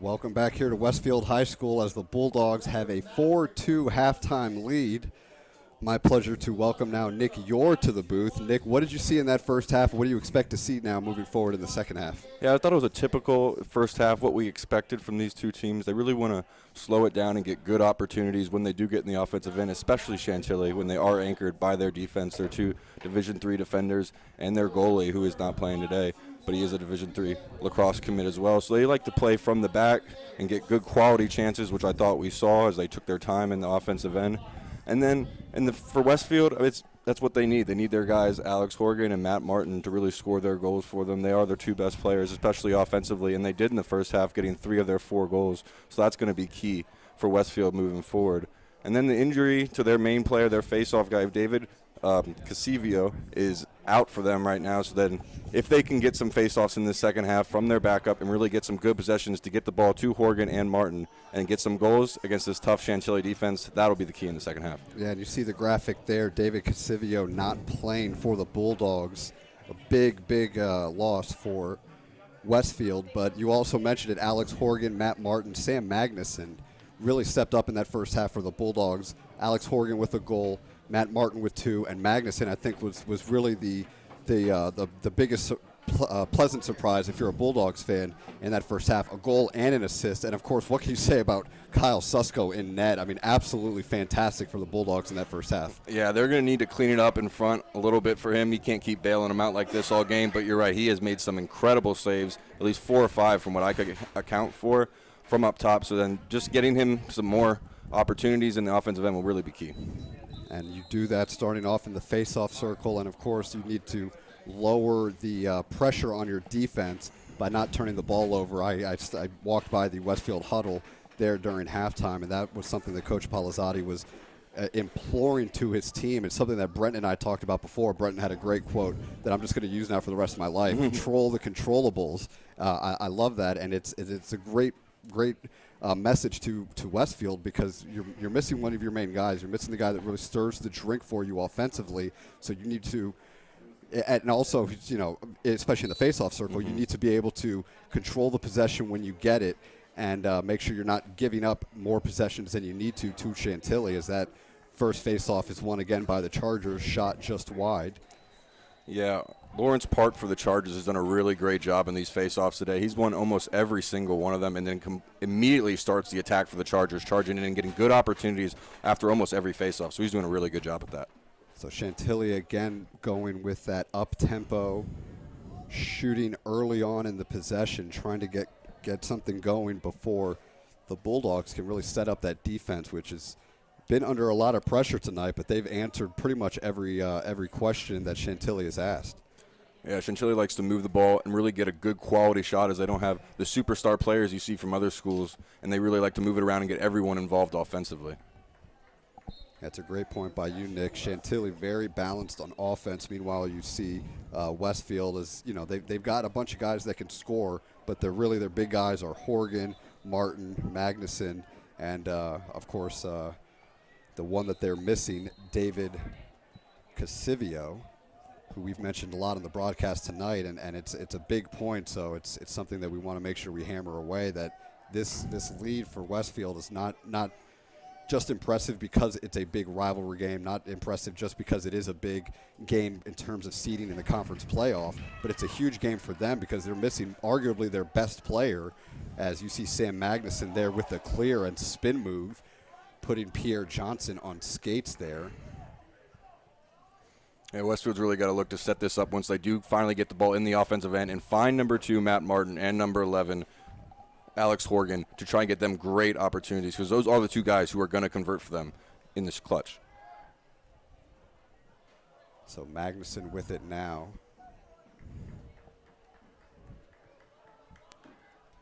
Welcome back here to Westfield High School as the Bulldogs have a 4-2 halftime lead. My pleasure to welcome now Nick Yore to the booth. Nick, what did you see in that first half? What do you expect to see now moving forward in the second half? Yeah, I thought it was a typical first half, what we expected from these two teams. They really want to slow it down and get good opportunities when they do get in the offensive end, especially Chantilly, when they are anchored by their defense, their two Division III defenders, and their goalie, who is not playing today, but he is a Division III lacrosse commit as well. So they like to play from the back and get good quality chances, which I thought we saw as they took their time in the offensive end. And then for Westfield, that's what they need. They need their guys, Alex Horgan and Matt Martin, to really score their goals for them. They are their two best players, especially offensively, and they did in the first half, getting 3 of their 4 goals. So that's going to be key for Westfield moving forward. And then the injury to their main player, their face-off guy, David Casivio, is out for them right now. So then if they can get some face-offs in the second half from their backup and really get some good possessions to get the ball to Horgan and Martin and get some goals against this tough Chantilly defense, that'll be the key in the second half. Yeah, and you see the graphic there, David Casivio not playing for the Bulldogs. A big loss for Westfield. But you also mentioned it, Alex Horgan, Matt Martin, Sam Magnuson really stepped up in that first half for the Bulldogs. Alex Horgan with a goal, Matt Martin with 2, and Magnuson, I think, was really the biggest pleasant surprise if you're a Bulldogs fan in that first half. A goal and an assist, and of course, what can you say about Kyle Susko in net? I mean, absolutely fantastic for the Bulldogs in that first half. Yeah, they're going to need to clean it up in front a little bit for him. He can't keep bailing them out like this all game, but you're right, he has made some incredible saves, at least 4 or 5 from what I could account for from up top. So then just getting him some more opportunities in the offensive end will really be key. And you do that starting off in the face-off circle, and of course you need to lower the pressure on your defense by not turning the ball over. I walked by the Westfield huddle there during halftime, and that was something that Coach Palazzati was imploring to his team. It's something that Brenton and I talked about before. Brenton had a great quote that I'm just going to use now for the rest of my life. Control the controllables. I love that, and it's a great message to Westfield, because you're missing one of your main guys. You're missing the guy that really stirs the drink for you offensively. So you need to, and also, you know, especially in the face-off circle, you need to be able to control the possession when you get it, and make sure you're not giving up more possessions than you need to Chantilly, as that first face-off is won again by the Chargers, shot just wide. Yeah, Lawrence Park for the Chargers has done a really great job in these face-offs today. He's won almost every single one of them, and then immediately starts the attack for the Chargers, charging in and getting good opportunities after almost every face-off. So he's doing a really good job at that. So Chantilly again going with that up-tempo, shooting early on in the possession, trying to get something going before the Bulldogs can really set up that defense, which has been under a lot of pressure tonight, but they've answered pretty much every question that Chantilly has asked. Yeah, Chantilly likes to move the ball and really get a good quality shot, as they don't have the superstar players you see from other schools, and they really like to move it around and get everyone involved offensively. That's a great point by you, Nick. Chantilly very balanced on offense. Meanwhile, you see Westfield is, you know, they've got a bunch of guys that can score, but their big guys are Horgan, Martin, Magnuson, and of course the one that they're missing, David Casivio, who we've mentioned a lot in the broadcast tonight, and it's a big point. So it's something that we want to make sure we hammer away, that this lead for Westfield is not just impressive because it's a big rivalry game, not impressive just because it is a big game in terms of seeding in the conference playoff, but it's a huge game for them because they're missing arguably their best player, as you see Sam Magnuson there with the clear and spin move, putting Pierre Johnson on skates there. Yeah, Westfield's really got to look to set this up once they do finally get the ball in the offensive end and find number 2, Matt Martin, and number 11, Alex Horgan, to try and get them great opportunities, because those are the two guys who are going to convert for them in this clutch. So Magnuson with it now.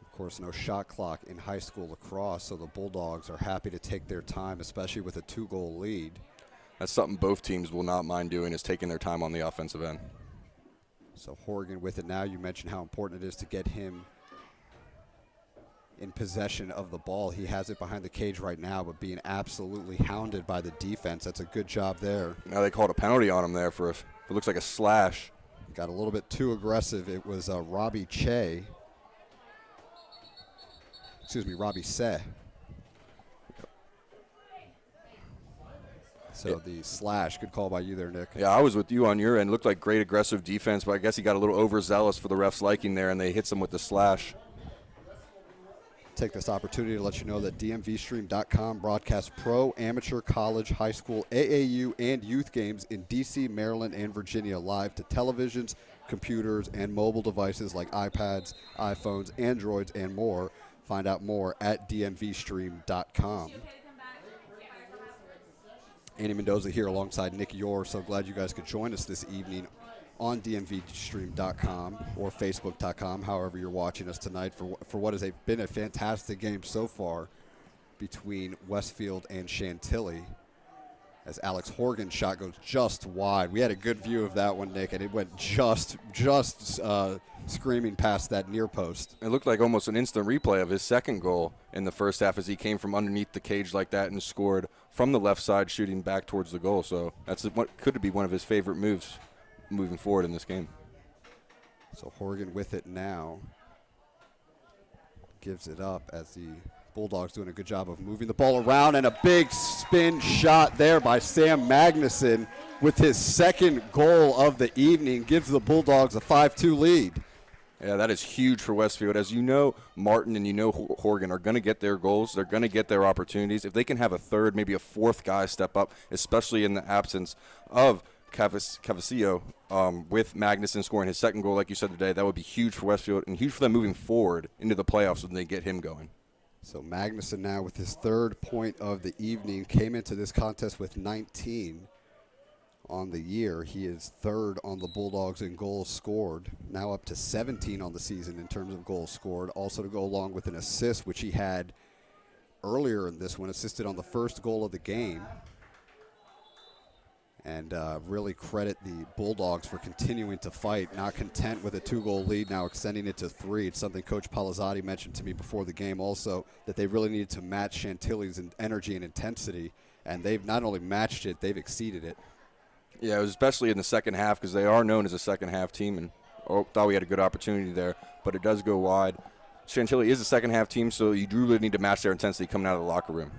Of course, no shot clock in high school lacrosse, so the Bulldogs are happy to take their time, especially with a 2-goal lead. That's something both teams will not mind doing, is taking their time on the offensive end. So Horgan with it now. You mentioned how important it is to get him in possession of the ball. He has it behind the cage right now, but being absolutely hounded by the defense. That's a good job there. Now they called a penalty on him there for it looks like a slash. Got a little bit too aggressive. It was Robbie Che Robbie Seh. So the slash, good call by you there, Nick. Yeah, I was with you on your end. Looked like great aggressive defense, but I guess he got a little overzealous for the refs' liking there, and they hits him with the slash. Take this opportunity to let you know that DMVstream.com broadcasts pro, amateur, college, high school, AAU, and youth games in D.C., Maryland, and Virginia live to televisions, computers, and mobile devices like iPads, iPhones, Androids, and more. Find out more at DMVstream.com. Andy Mendoza here alongside Nick Yor. So glad you guys could join us this evening on DMVstream.com or Facebook.com, however you're watching us tonight for what has been a fantastic game so far between Wesfield and Chantilly. As Alex Horgan's shot goes just wide. We had a good view of that one, Nick, and it went just screaming past that near post. It looked like almost an instant replay of his second goal in the first half as he came from underneath the cage like that and scored from the left side, shooting back towards the goal. So that's what could be one of his favorite moves moving forward in this game. So Horgan with it now. Gives it up as the Bulldogs doing a good job of moving the ball around, and a big spin shot there by Sam Magnuson with his second goal of the evening. Gives the Bulldogs a 5-2 lead. Yeah, that is huge for Westfield. As you know, Martin and you know Horgan are going to get their goals. They're going to get their opportunities. If they can have a third, maybe a fourth guy step up, especially in the absence of Cavasillo, with Magnuson scoring his second goal, like you said today, that would be huge for Westfield and huge for them moving forward into the playoffs when they get him going. So Magnuson now with his third point of the evening, came into this contest with 19 on the year. He is third on the Bulldogs in goals scored, now up to 17 on the season in terms of goals scored. Also to go along with an assist, which he had earlier in this one, assisted on the first goal of the game. And really credit the Bulldogs for continuing to fight, not content with a 2-goal lead, now extending it to 3. It's something Coach Palizzati mentioned to me before the game also, that they really needed to match Chantilly's energy and intensity, and they've not only matched it, they've exceeded it. Yeah, it was especially in the second half because they are known as a second-half team, and thought we had a good opportunity there, but it does go wide. Chantilly is a second-half team, so you do really need to match their intensity coming out of the locker room.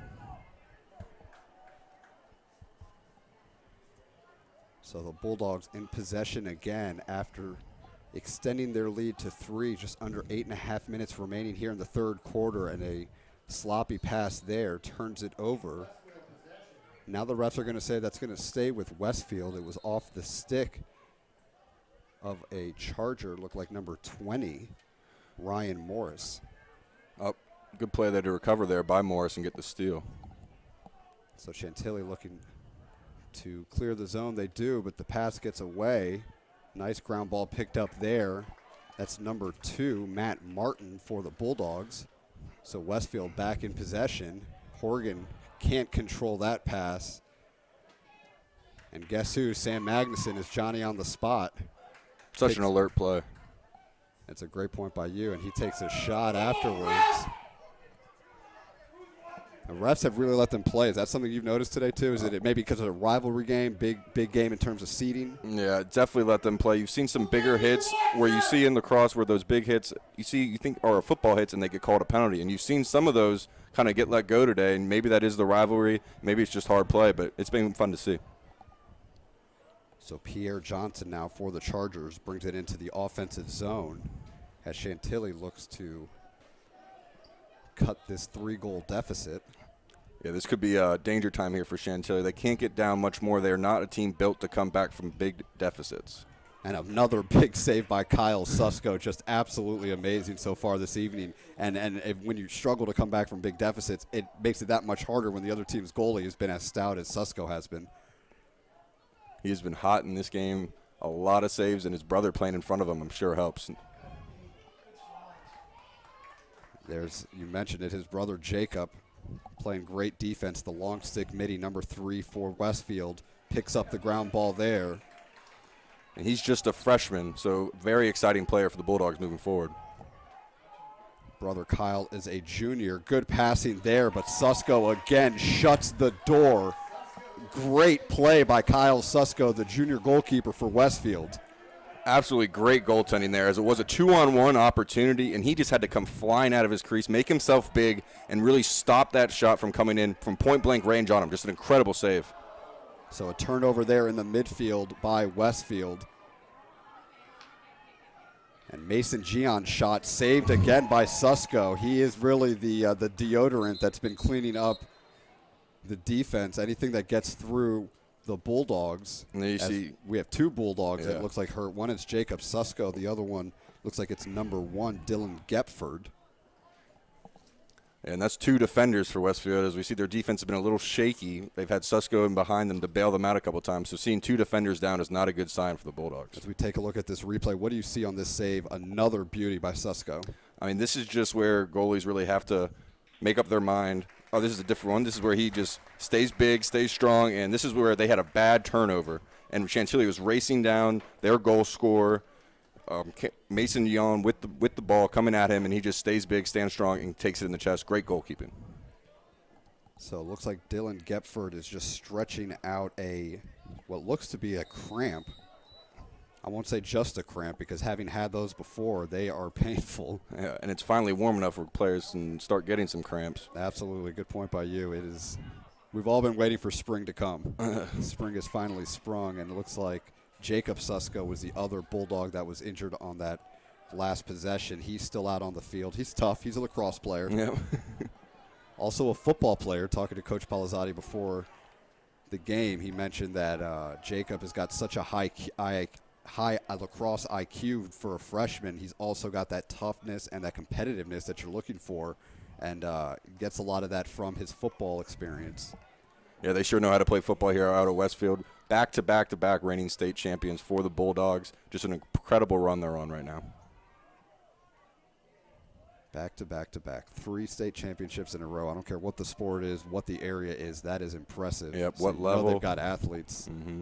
So the Bulldogs in possession again after extending their lead to 3, just under 8.5 minutes remaining here in the third quarter, and a sloppy pass there turns it over. Now the refs are going to say that's going to stay with Westfield. It was off the stick of a Charger, looked like number 20, Ryan Morris. Oh, good play there to recover there by Morris and get the steal. So Chantilly looking to clear the zone. They do, but the pass gets away. Nice ground ball picked up there. That's number 2, Matt Martin for the Bulldogs. So Westfield back in possession. Horgan can't control that pass. And guess who? Sam Magnuson is Johnny on the spot. Such an alert play. That's a great point by you, and he takes a shot afterwards. The refs have really let them play. Is that something you've noticed today, too? Is it maybe because of a rivalry game, big game in terms of seeding? Yeah, definitely let them play. You've seen some bigger hits where you see in lacrosse where those big hits you think are football hits and they get called a penalty. And you've seen some of those kind of get let go today, and maybe that is the rivalry. Maybe it's just hard play, but it's been fun to see. So Pierre Johnson now for the Chargers brings it into the offensive zone as Chantilly looks to cut this 3-goal deficit. Yeah, this could be a danger time here for Chantilly. They can't get down much more. They're not a team built to come back from big deficits. And another big save by Kyle Susko, just absolutely amazing so far this evening. And when you struggle to come back from big deficits, it makes it that much harder when the other team's goalie has been as stout as Susko has been. He has been hot in this game. A lot of saves, and his brother playing in front of him, I'm sure, helps. You mentioned it, his brother Jacob playing great defense. The long stick midi, number 3 for Westfield, picks up the ground ball there. And he's just a freshman, so very exciting player for the Bulldogs moving forward. Brother Kyle is a junior. Good passing there, but Susko again shuts the door. Great play by Kyle Susko, the junior goalkeeper for Westfield. Absolutely great goaltending there, as it was a 2-on-1 opportunity, and he just had to come flying out of his crease, make himself big, and really stop that shot from coming in from point-blank range on him. Just an incredible save. So a turnover there in the midfield by Wesfield. And Mason Gion's shot saved again by Susko. He is really the deodorant that's been cleaning up the defense. Anything that gets through the Bulldogs. And there you see, we have two Bulldogs yeah. that looks like hurt. One is Jacob Susko. The other one looks like it's number 1, Dylan Gepford. And that's 2 defenders for Westfield. As we see, their defense has been a little shaky. They've had Susko in behind them to bail them out a couple times. So seeing 2 defenders down is not a good sign for the Bulldogs. As we take a look at this replay, what do you see on this save? Another beauty by Susko. I mean, this is just where goalies really have to make up their mind. Oh, this is a different one. This is where he just stays big, stays strong, and this is where they had a bad turnover. And Chantilly was racing down their goal scorer, Mason Yon with the ball coming at him, and he just stays big, stands strong, and takes it in the chest. Great goalkeeping. So it looks like Dylan Gepford is just stretching out what looks to be a cramp. I won't say just a cramp, because having had those before, they are painful. Yeah, and it's finally warm enough where players can start getting some cramps. Absolutely. Good point by you. It is. We've all been waiting for spring to come. Spring has finally sprung, and it looks like Jacob Susko was the other Bulldog that was injured on that last possession. He's still out on the field. He's tough. He's a lacrosse player. Yeah. Also a football player. Talking to Coach Palazzati before the game, he mentioned that Jacob has got such a high lacrosse IQ for a freshman. He's also got that toughness and that competitiveness that you're looking for, and gets a lot of that from his football experience. Yeah, they sure know how to play football here out at Westfield. Back-to-back reigning state champions for the Bulldogs. Just an incredible run they're on right now. Back-to-back. 3 sate championships in a row. I don't care what the sport is, what the area is. That is impressive. Yep, So what level. they've got athletes. Mm-hmm.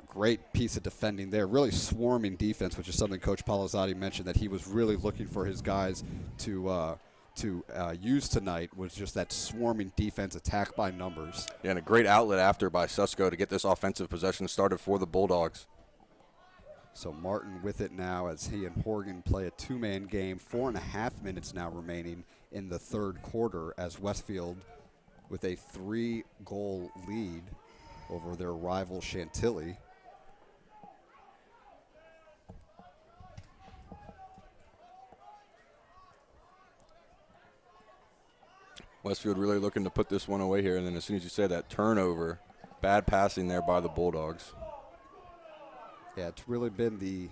Great piece of defending there. Really swarming defense, which is something Coach Palazzati mentioned that he was really looking for his guys to use tonight, was just that swarming defense, attack by numbers. Yeah, and a great outlet after by Susko to get this offensive possession started for the Bulldogs. So Martin with it now as he and Horgan play a 2-man game. 4.5 minutes now remaining in the third quarter, as Westfield with a 3-goal lead over their rival Chantilly. Westfield really looking to put this one away here, and then as soon as you say that, turnover, bad passing there by the Bulldogs. Yeah, it's really been the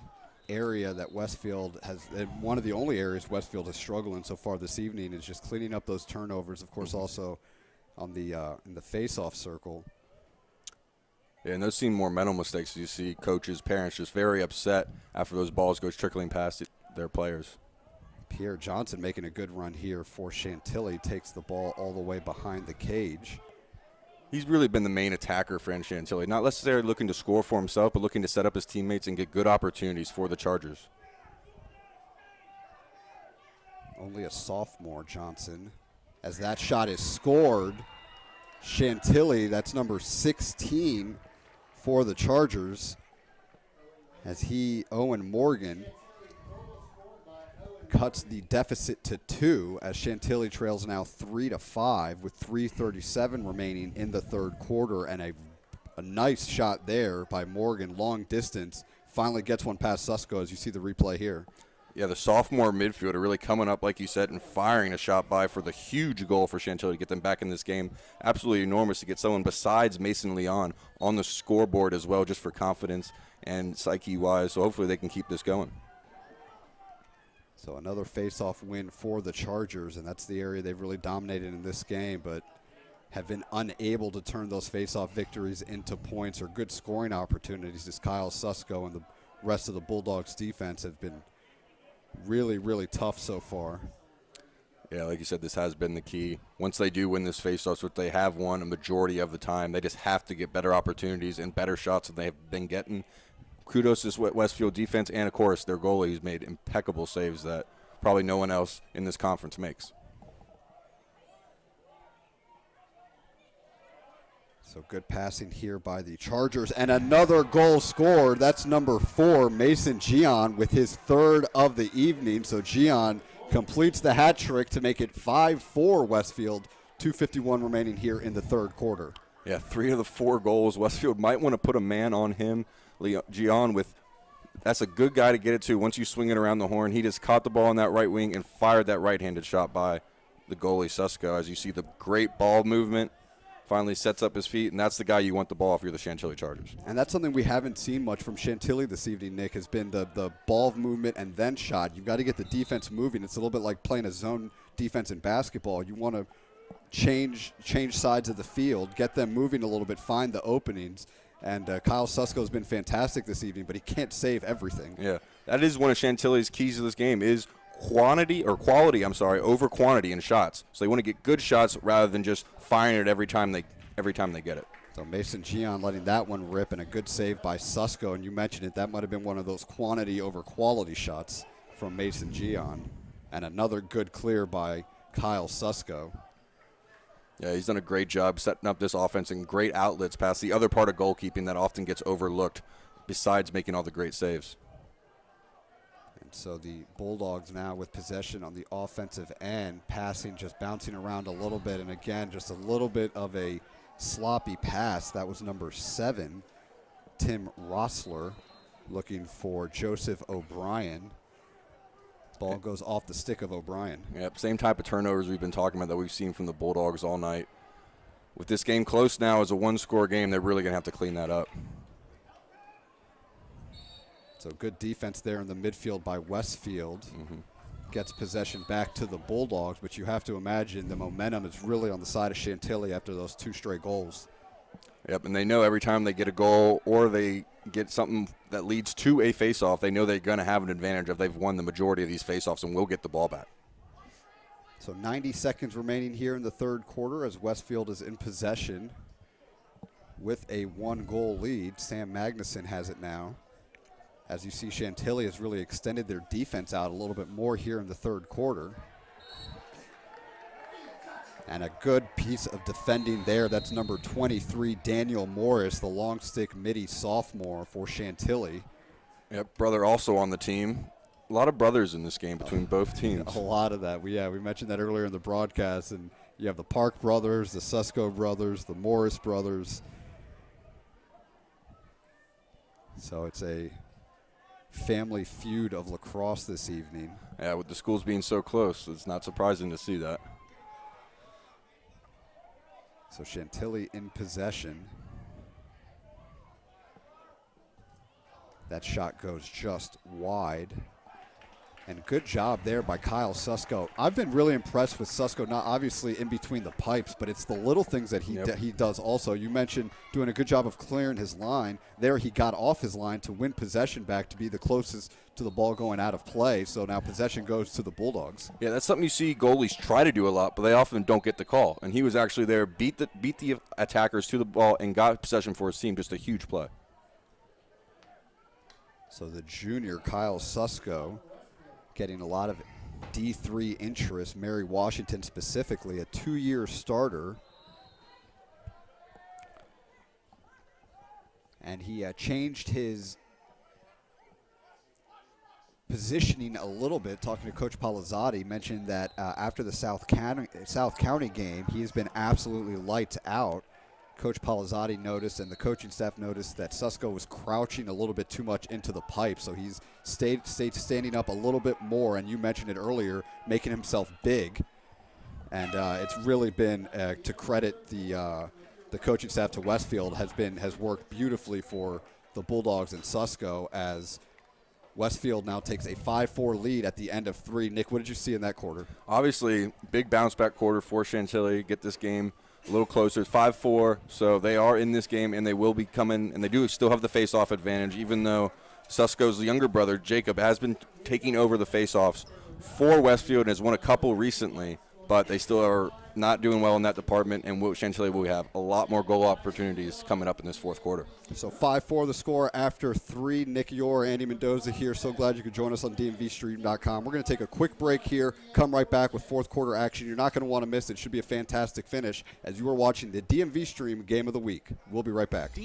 area that Westfield has, one of the only areas Westfield has struggled in so far this evening, is just cleaning up those turnovers. Of course, also on the in the face-off circle. Yeah, and those seem more mental mistakes. You see coaches, parents just very upset after those balls go trickling past their players. Pierre Johnson making a good run here for Chantilly, takes the ball all the way behind the cage. He's really been the main attacker for Chantilly, not necessarily looking to score for himself, but looking to set up his teammates and get good opportunities for the Chargers. Only a sophomore, Johnson. As that shot is scored, Chantilly, that's number 16 for the Chargers, as Owen Morgan, cuts the deficit to 2, as Chantilly trails now 3-5 with 3:37 remaining in the third quarter, and a nice shot there by Morgan, long distance, finally gets one past Susko, as you see the replay here. Yeah, the sophomore midfielder really coming up, like you said, and firing a shot by for the huge goal for Chantilly to get them back in this game. Absolutely enormous to get someone besides Mason Leon on the scoreboard as well, just for confidence and psyche-wise, so hopefully they can keep this going. So another face-off win for the Chargers, and that's the area they've really dominated in this game, but have been unable to turn those face-off victories into points or good scoring opportunities, as Kyle Susko and the rest of the Bulldogs defense have been really, really tough so far. Yeah, like you said, this has been the key. Once they do win this face-off, which they have won a majority of the time, they just have to get better opportunities and better shots than they have been getting. Kudos to Westfield defense and, of course, their goalie, who's made impeccable saves that probably no one else in this conference makes. So good passing here by the Chargers. And another goal scored. That's number 4, Mason Gian, with his 3rd of the evening. So Gian completes the hat trick to make it 5-4 Westfield. 2:51 remaining here in the 3rd quarter. Yeah, 3 of the 4 goals. Westfield might want to put a man on him. Gian that's a good guy to get it to. Once you swing it around the horn, he just caught the ball on that right wing and fired that right-handed shot by the goalie Susko. As you see the great ball movement, finally sets up his feet, and that's the guy you want the ball if you're the Chantilly Chargers. And that's something we haven't seen much from Chantilly this evening, Nick, has been the ball movement and then shot. You've got to get the defense moving. It's a little bit like playing a zone defense in basketball. You want to change sides of the field, get them moving a little bit, find the openings. And Kyle Susko has been fantastic this evening, but he can't save everything. Yeah, that is one of Chantilly's keys to this game is quality over quantity in shots. So they want to get good shots rather than just firing it every time they get it. So Mason Gian letting that one rip, and a good save by Susko. And you mentioned it, that might have been one of those quantity over quality shots from Mason Gian. And another good clear by Kyle Susko. Yeah, he's done a great job setting up this offense and great outlets past the other part of goalkeeping that often gets overlooked, besides making all the great saves. And so the Bulldogs now with possession on the offensive end, passing, just bouncing around a little bit, and again, just a little bit of a sloppy pass. That was number 7, Tim Rossler, looking for Joseph O'Brien. Ball goes off the stick of O'Brien. Yep, same type of turnovers we've been talking about that we've seen from the Bulldogs all night. With this game close now as a one-score game, they're really going to have to clean that up. So good defense there in the midfield by Westfield. Gets possession back to the Bulldogs, but you have to imagine the momentum is really on the side of Chantilly after those 2 straight goals. Yep, and they know every time they get a goal or they get something that leads to a face-off, they know they're going to have an advantage if they've won the majority of these face-offs and will get the ball back. So 90 seconds remaining here in the 3rd quarter as Westfield is in possession with a 1-goal lead. Sam Magnuson has it now. As you see, Chantilly has really extended their defense out a little bit more here in the 3rd quarter. And a good piece of defending there. That's number 23, Daniel Morris, the long stick midi sophomore for Chantilly. Yep, brother also on the team. A lot of brothers in this game between both teams. A lot of that. We mentioned that earlier in the broadcast. And you have the Park brothers, the Susko brothers, the Morris brothers. So it's a family feud of lacrosse this evening. Yeah, with the schools being so close, it's not surprising to see that. So Chantilly in possession. That shot goes just wide. And good job there by Kyle Susko. I've been really impressed with Susko, not obviously in between the pipes, but it's the little things that he does also. You mentioned doing a good job of clearing his line. There he got off his line to win possession back, to be the closest to the ball going out of play. So now possession goes to the Bulldogs. Yeah, that's something you see goalies try to do a lot, but they often don't get the call. And he was actually there, beat the attackers to the ball, and got possession for his team. Just a huge play. So the junior Kyle Susko getting a lot of D3 interest. Mary Washington specifically, a 2-year starter. And he changed his positioning a little bit. Talking to Coach Palazzati, mentioned that after the South County game, he has been absolutely lights out. Coach Palazzati noticed, and the coaching staff noticed, that Susko was crouching a little bit too much into the pipe, so he's stayed standing up a little bit more, and you mentioned it earlier, making himself big. And it's really been to credit the coaching staff to Westfield has worked beautifully for the Bulldogs and Susko, as Westfield now takes a 5-4 lead at the end of 3. Nick, what did you see in that quarter? Obviously, big bounce back quarter for Chantilly. Get this game a little closer. It's 5-4, so they are in this game, and they will be coming, and they do still have the face-off advantage, even though Susko's younger brother, Jacob, has been taking over the face-offs for Westfield and has won a couple recently, but they still are not doing well in that department, and Chantilly will have a lot more goal opportunities coming up in this fourth quarter. So 5-4 the score after 3. Nick Yor, Andy Mendoza here. So glad you could join us on DMVstream.com. We're going to take a quick break here, come right back with fourth quarter action. You're not going to want to miss it. It should be a fantastic finish as you are watching the DMV Stream Game of the Week. We'll be right back.